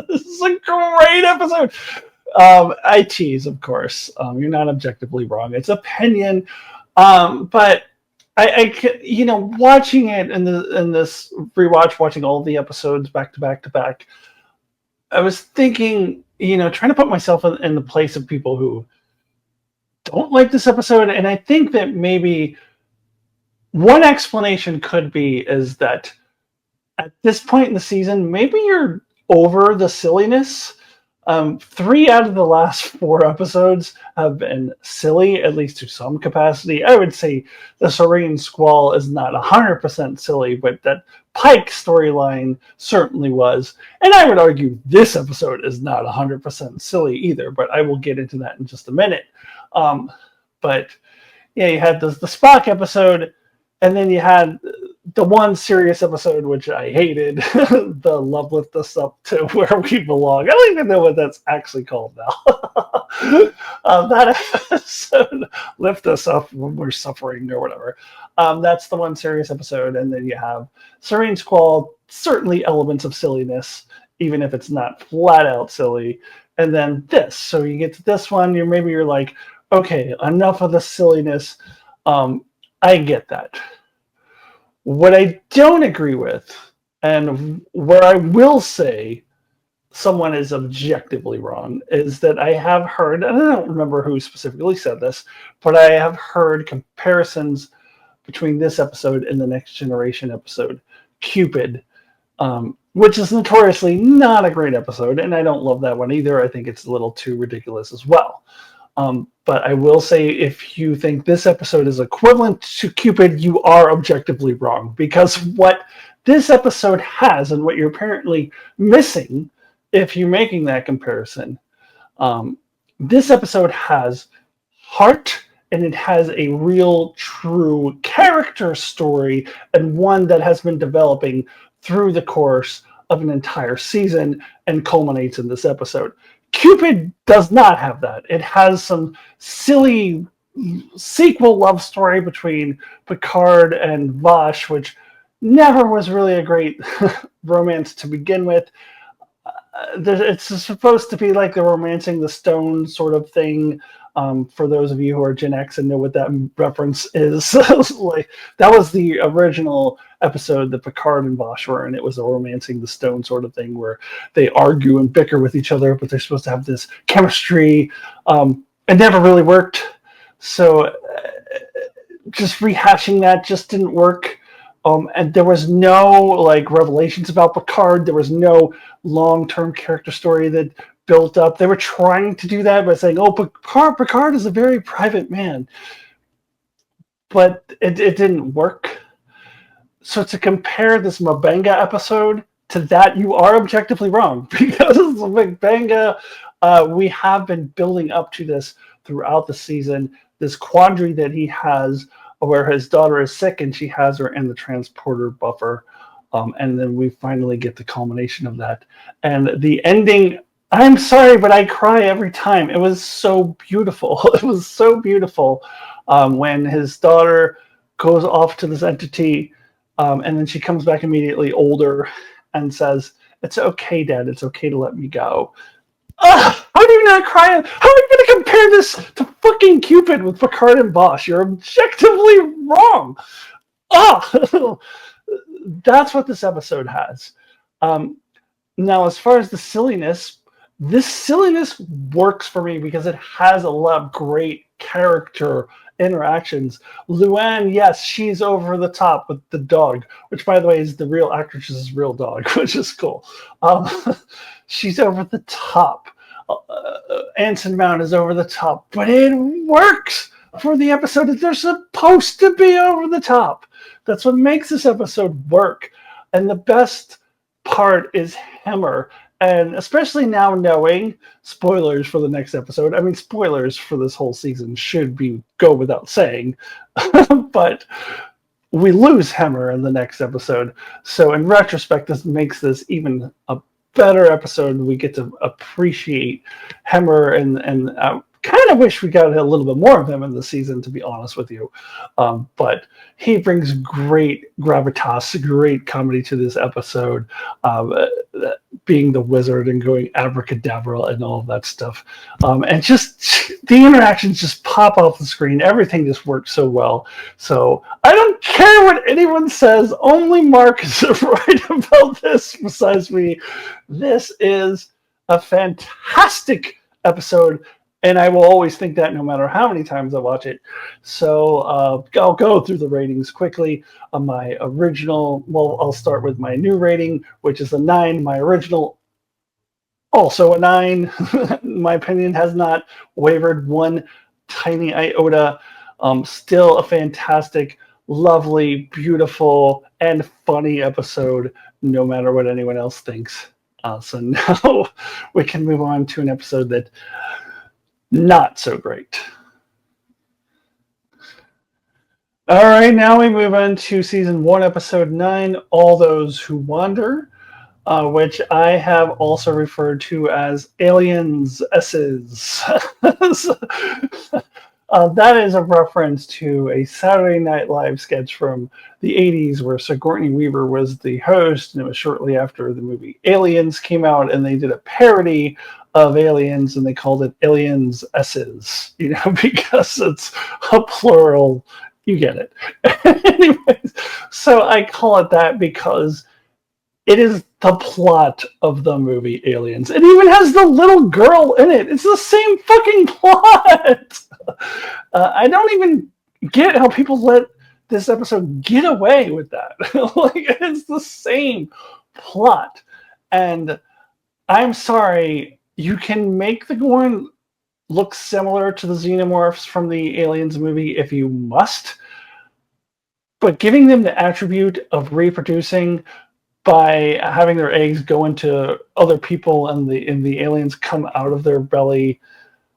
This is a great episode. I tease, of course. You're not objectively wrong. It's opinion. But watching it in this rewatch, watching all the episodes back to back, I was thinking, trying to put myself in the place of people who don't like this episode, and I think that maybe one explanation could be is that at this point in the season, maybe you're over the silliness. 3 out of the last 4 episodes have been silly, at least to some capacity. I would say the Serene Squall is not 100% silly, but that Pike storyline certainly was. And I would argue this episode is not 100% silly either, but I will get into that in just a minute. But yeah, you had the Spock episode, and then you had the one serious episode, which I hated, the Love Lift Us Up to Where We Belong. I don't even know what that's actually called now. That episode, Lift Us Up When We're Suffering or whatever. That's the one serious episode. And then you have Serene Squall, certainly elements of silliness, even if it's not flat out silly. And then this. So you get to this one, you're like, okay, enough of the silliness. I get that. What I don't agree with, and where I will say someone is objectively wrong, is that I have heard, and I don't remember who specifically said this, but I have heard comparisons between this episode and the Next Generation episode, Cupid, which is notoriously not a great episode, and I don't love that one either. I think it's a little too ridiculous as well. But I will say, if you think this episode is equivalent to Cupid, you are objectively wrong. Because what this episode has, and what you're apparently missing if you're making that comparison, this episode has heart, and it has a real, true character story, and one that has been developing through the course of an entire season and culminates in this episode. Cupid does not have that. It has some silly sequel love story between Picard and Vosh, which never was really a great romance to begin with. It's supposed to be like the romancing the stone sort of thing. For those of you who are Gen X and know what that reference is, like that was the original episode that Picard and Vosh were in. It was a romancing the stone sort of thing where they argue and bicker with each other, but they're supposed to have this chemistry. It never really worked. So just rehashing that just didn't work. And there was no revelations about Picard. There was no long-term character story that built up. They were trying to do that by saying, "Oh, Picard is a very private man," but it didn't work. So to compare this M'Benga episode to that, you are objectively wrong, because M'Benga, we have been building up to this throughout the season. This quandary that he has, where his daughter is sick and she has her in the transporter buffer, and then we finally get the culmination of that. And the ending, I'm sorry, but I cry every time. It was so beautiful. It was so beautiful when his daughter goes off to this entity, and then she comes back immediately older and says, "It's okay, Dad. It's okay to let me go." How do you not cry? How are you going to compare this to fucking Cupid with Picard and Vosh? You're objectively wrong. That's what this episode has. Now, as far as the silliness, this silliness works for me because it has a lot of great character interactions. Luann, yes, she's over the top with the dog, which, by the way, is the real actress's real dog, which is cool. Um, she's over the top. Anson Mount is over the top, but it works for the episode that they're supposed to be over the top. That's what makes this episode work. And the best part is Hemmer. And especially now knowing, spoilers for the next episode, I mean, spoilers for this whole season should go without saying, but we lose Hemmer in the next episode. So in retrospect, this makes this even a better episode. We get to appreciate Hemmer, and kind of wish we got a little bit more of him in the season, to be honest with you. But he brings great gravitas, great comedy to this episode, being the wizard and going abracadabra and all of that stuff. And just the interactions just pop off the screen. Everything just works so well. So I don't care what anyone says. Only Mark is right about this besides me. This is a fantastic episode. And I will always think that no matter how many times I watch it. So I'll go through the ratings quickly. My original, well, I'll start with my new rating, which is a 9. My original, also a 9. My opinion has not wavered one tiny iota. Still a fantastic, lovely, beautiful, and funny episode, no matter what anyone else thinks. So now we can move on to an episode that not so great. All right, now we move on to season 1, episode 9, All Those Who Wander, which I have also referred to as Aliens S's. That is a reference to a Saturday Night Live sketch from the 80s where Sigourney Weaver was the host, and it was shortly after the movie Aliens came out, and they did a parody of Aliens, and they called it Aliens S's, because it's a plural. You get it. Anyways, so I call it that because it is the plot of the movie Aliens. It even has the little girl in it. It's the same fucking plot. I don't even get how people let this episode get away with that. It's the same plot. And I'm sorry, you can make the Gorn look similar to the xenomorphs from the Aliens movie if you must, but giving them the attribute of reproducing by having their eggs go into other people and the aliens come out of their belly,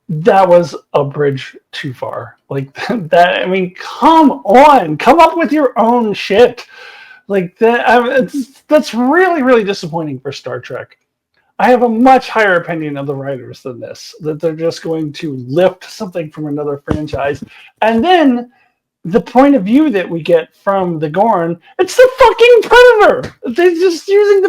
that was a bridge too far. That, I mean, come on, come up with your own shit. That's really, really disappointing for Star Trek. I have a much higher opinion of the writers than this, that they're just going to lift something from another franchise. And then the point of view that we get from the Gorn, it's the fucking Predator. They're just using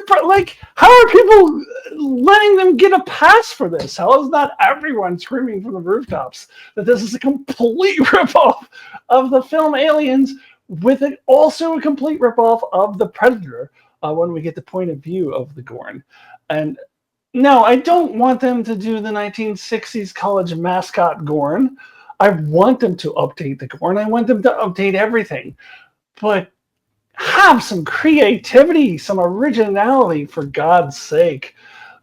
how are people letting them get a pass for this? How is not everyone screaming from the rooftops that this is a complete ripoff of the film Aliens, with it also a complete ripoff of the Predator when we get the point of view of the Gorn? And no, I don't want them to do the 1960s college mascot Gorn. I want them to update the Gorn. I want them to update everything. But have some creativity, some originality, for God's sake.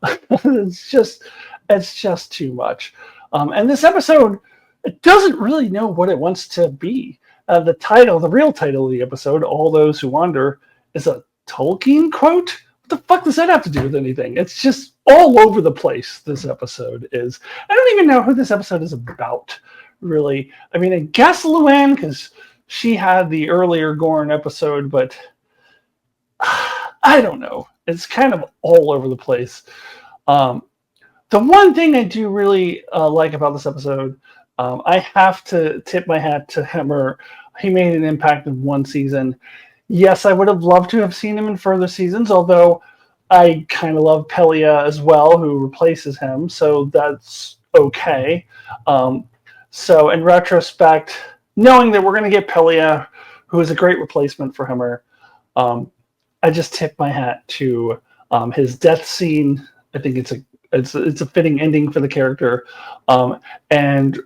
It's just too much. And this episode, it doesn't really know what it wants to be. The real title of the episode, All Those Who Wander, is a Tolkien quote. What the fuck does that have to do with anything? It's just all over the place, this episode is. I don't even know who this episode is about, really. I mean, I guess Luann, because she had the earlier Gorn episode, but I don't know. It's kind of all over the place. The one thing I do really like about this episode, I have to tip my hat to Hemmer. He made an impact in one season. Yes, I would have loved to have seen him in further seasons, although I kind of love Pelia as well, who replaces him, so that's okay. So in retrospect, knowing that we're going to get Pelia, who is a great replacement for Hemmer, I just tip my hat to his death scene. I think it's a fitting ending for the character, and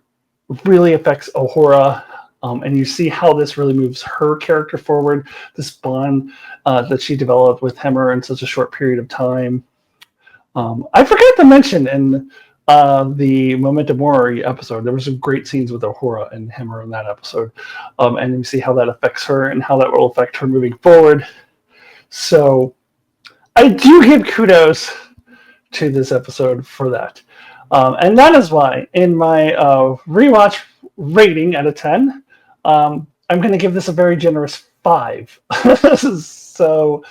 really affects Uhura. And you see how this really moves her character forward, this bond that she developed with Hemmer in such a short period of time. I forgot to mention in the Momento Mori episode, there were some great scenes with Uhura and Hemmer in that episode. And you see how that affects her and how that will affect her moving forward. So I do give kudos to this episode for that. And that is why in my rewatch rating out of 10, I'm going to give this a very generous 5. So,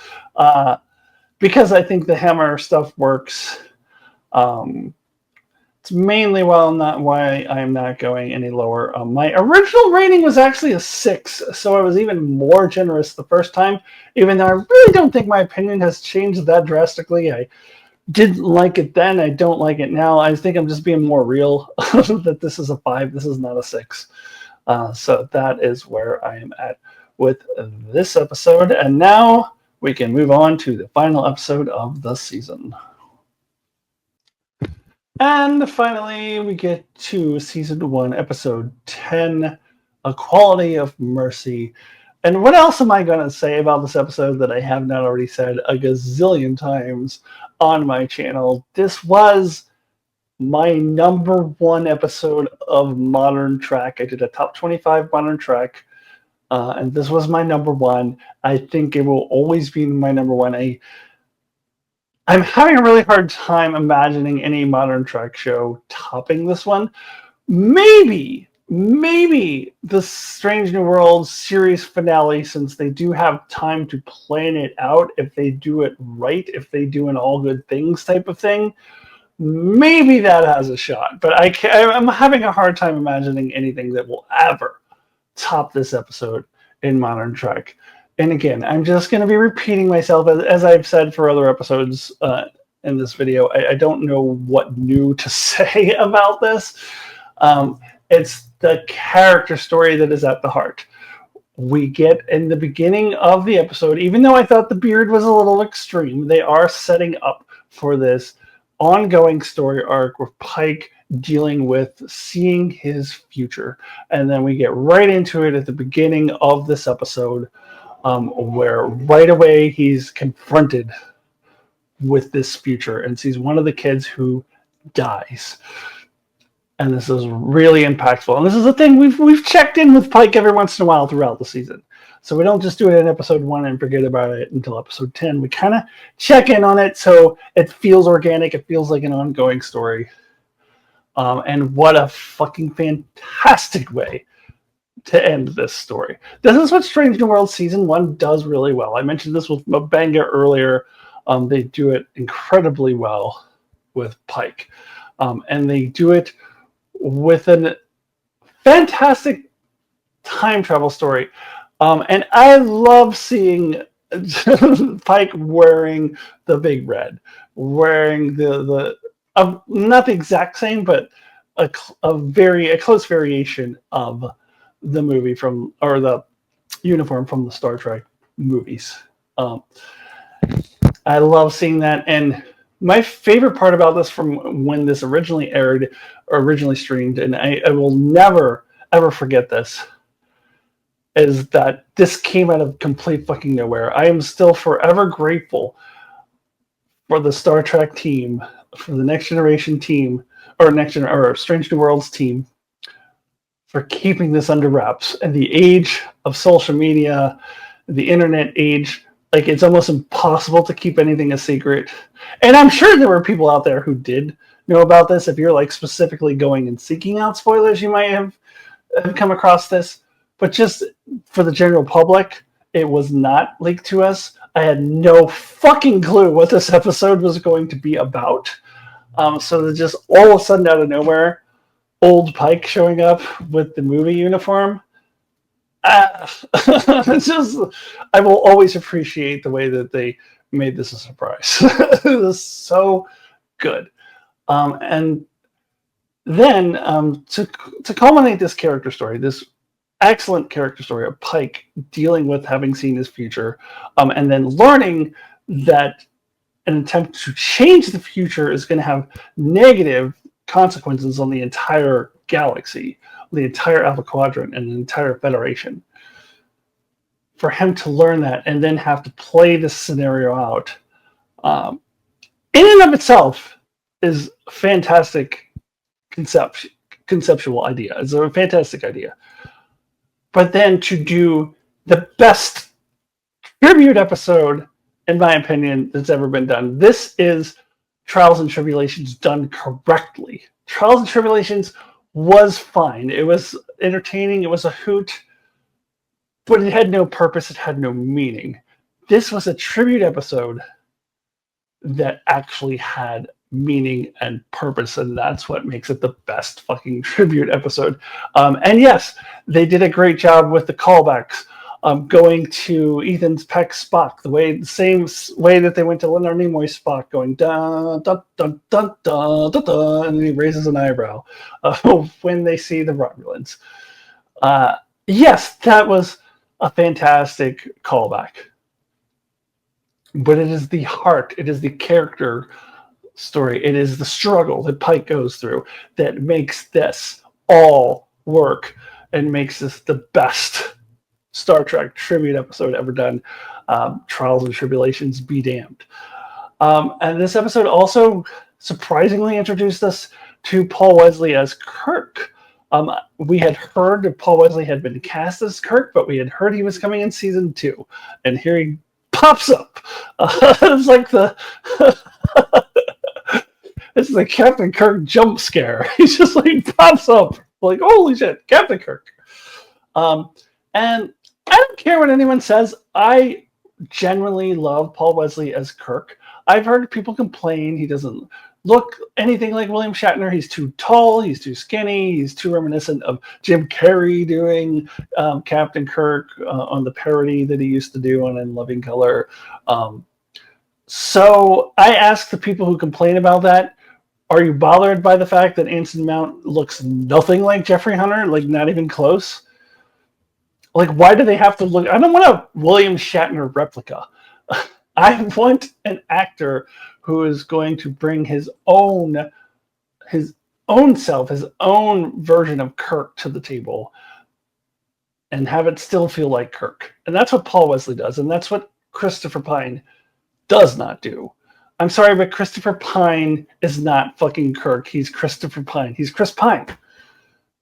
because I think the Hammer stuff works, it's mainly why I'm not going any lower. My original rating was actually a 6, so I was even more generous the first time, even though I really don't think my opinion has changed that drastically. I didn't like it then. I don't like it now. I think I'm just being more real that this is a 5. This is not a 6. So that is where I am at with this episode. And now we can move on to the final episode of the season. And finally, we get to Season 1, Episode 10, A Quality of Mercy. And what else am I going to say about this episode that I have not already said a gazillion times on my channel? This was my number 1 episode of Modern Trek. I did a top 25 Modern Trek, and this was my number 1. I think it will always be my number 1. I'm having a really hard time imagining any Modern Trek show topping this one. Maybe the Strange New Worlds series finale, since they do have time to plan it out, if they do it right, if they do an all good things type of thing, maybe that has a shot. But I'm having a hard time imagining anything that will ever top this episode in Modern Trek. And again, I'm just going to be repeating myself, as I've said for other episodes in this video. I don't know what new to say about this. It's the character story that is at the heart. We get in the beginning of the episode, even though I thought the beard was a little extreme, they are setting up for this ongoing story arc with Pike dealing with seeing his future. And then we get right into it at the beginning of this episode, where right away he's confronted with this future and sees one of the kids who dies. And this is really impactful. And this is a thing we've checked in with Pike every once in a while throughout the season. So we don't just do it in episode 1 and forget about it until episode 10. We kind of check in on it so it feels organic. It feels like an ongoing story. And what a fucking fantastic way to end this story. This is what Strange New Worlds Season 1 does really well. I mentioned this with Mabanga earlier. They do it incredibly well with Pike. And they do it with a fantastic time travel story. And I love seeing Pike wearing the big red, wearing the not the exact same, but a close variation of the movie or the uniform from the Star Trek movies. I love seeing that. And my favorite part about this from when this originally aired or originally streamed, and I will never, ever forget this, is that this came out of complete fucking nowhere. I am still forever grateful for the Star Trek team, for the Next Generation team, or Strange New Worlds team, for keeping this under wraps. And the age of social media, the internet age, like, it's almost impossible to keep anything a secret. And I'm sure there were people out there who did know about this. If you're like specifically going and seeking out spoilers, you might have come across this. But just for the general public, it was not leaked to us. I had no fucking clue what this episode was going to be about. So that just all of a sudden out of nowhere, old Pike showing up with the movie uniform. It's just, I will always appreciate the way that they made this a surprise. It was so good. And then to culminate this character story, this excellent character story of Pike dealing with having seen his future, and then learning that an attempt to change the future is going to have negative consequences on the entire galaxy. the entire Alpha Quadrant and the entire Federation. For him to learn that and then have to play this scenario out, in and of itself, is a fantastic conceptual idea. It's a fantastic idea. But then to do the best tribute episode, in my opinion, that's ever been done. This is Trials and Tribulations done correctly. Trials and Tribulations was fine. It was entertaining. It was a hoot. But it had no purpose. It had no meaning. This was a tribute episode that actually had meaning and purpose, and that's what makes it the best fucking tribute episode. And yes, they did a great job with the callbacks. Going to Ethan Peck's Spock, the same way that they went to Leonard Nimoy's Spock, going dun dun dun dun dun dun, dun, and then he raises an eyebrow when they see the Romulans. Yes, that was a fantastic callback. But it is the heart, it is the character story, it is the struggle that Pike goes through that makes this all work and makes this the best Star Trek tribute episode ever done. Trials and Tribulations be damned. And this episode also surprisingly introduced us to Paul Wesley as Kirk. We had heard that Paul Wesley had been cast as Kirk, but we had heard he was coming in season 2. And here he pops up. It's like it's the Captain Kirk jump scare. He just like pops up. Like, holy shit, Captain Kirk. And I don't care what anyone says. I genuinely love Paul Wesley as Kirk. I've heard people complain he doesn't look anything like William Shatner. He's too tall. He's too skinny. He's too reminiscent of Jim Carrey doing Captain Kirk on the parody that he used to do on In Living Color. So I ask the people who complain about that, are you bothered by the fact that Anson Mount looks nothing like Jeffrey Hunter? Like, not even close? Like, why do they have to look? I don't want a William Shatner replica. I want an actor who is going to bring his own self, his own version of Kirk to the table and have it still feel like Kirk. And that's what Paul Wesley does. And that's what Christopher Pine does not do. I'm sorry, but Christopher Pine is not fucking Kirk. He's Christopher Pine. He's Chris Pine.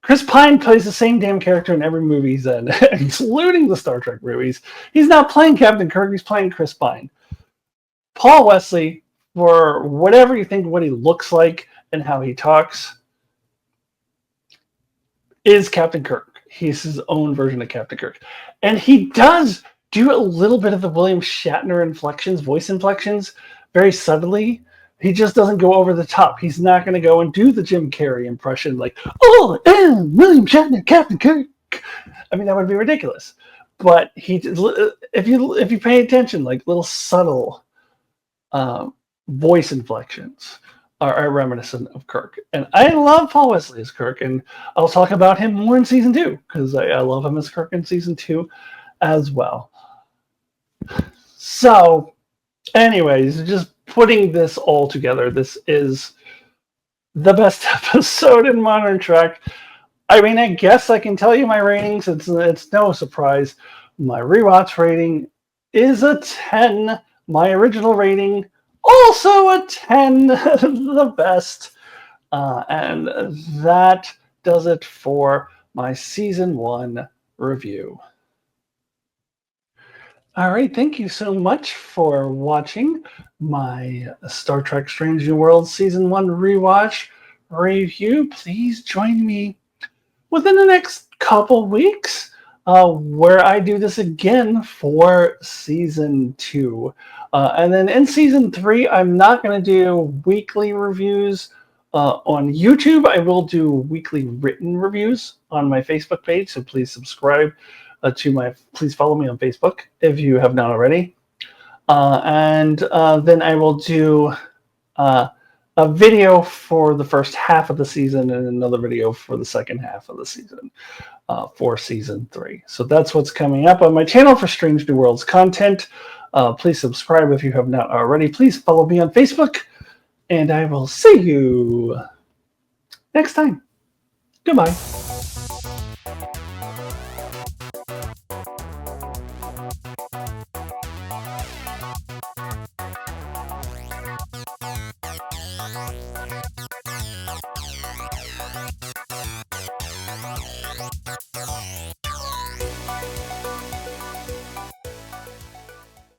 Chris Pine plays the same damn character in every movie he's in, including the Star Trek movies. He's not playing Captain Kirk. He's playing Chris Pine. Paul Wesley, for whatever you think of what he looks like and how he talks, is Captain Kirk. He's his own version of Captain Kirk. And he does do a little bit of the William Shatner inflections, voice inflections, very subtly. He just doesn't go over the top. He's not going to go and do the Jim Carrey impression like, oh, and William Shatner, Captain Kirk. I mean, that would be ridiculous. But if you pay attention, like little subtle voice inflections are reminiscent of Kirk. And I love Paul Wesley as Kirk, and I'll talk about him more in season 2 because I love him as Kirk in season 2 as well. So, anyways, just putting this all together, this is the best episode in Modern Trek. I mean, I guess I can tell you my ratings. It's no surprise. My rewatch rating is a 10. My original rating, also a 10. The best. And that does it for my season 1 review. All right, thank you so much for watching my Star Trek Strange New Worlds Season 1 rewatch review. Please join me within the next couple weeks where I do this again for Season 2. And then in Season 3, I'm not going to do weekly reviews on YouTube. I will do weekly written reviews on my Facebook page, so please subscribe please follow me on Facebook if you have not already. And then I will do a video for the first half of the season and another video for the second half of the season for Season 3. So that's what's coming up on my channel for Strange New Worlds content. Please subscribe if you have not already. Please follow me on Facebook, and I will see you next time. Goodbye.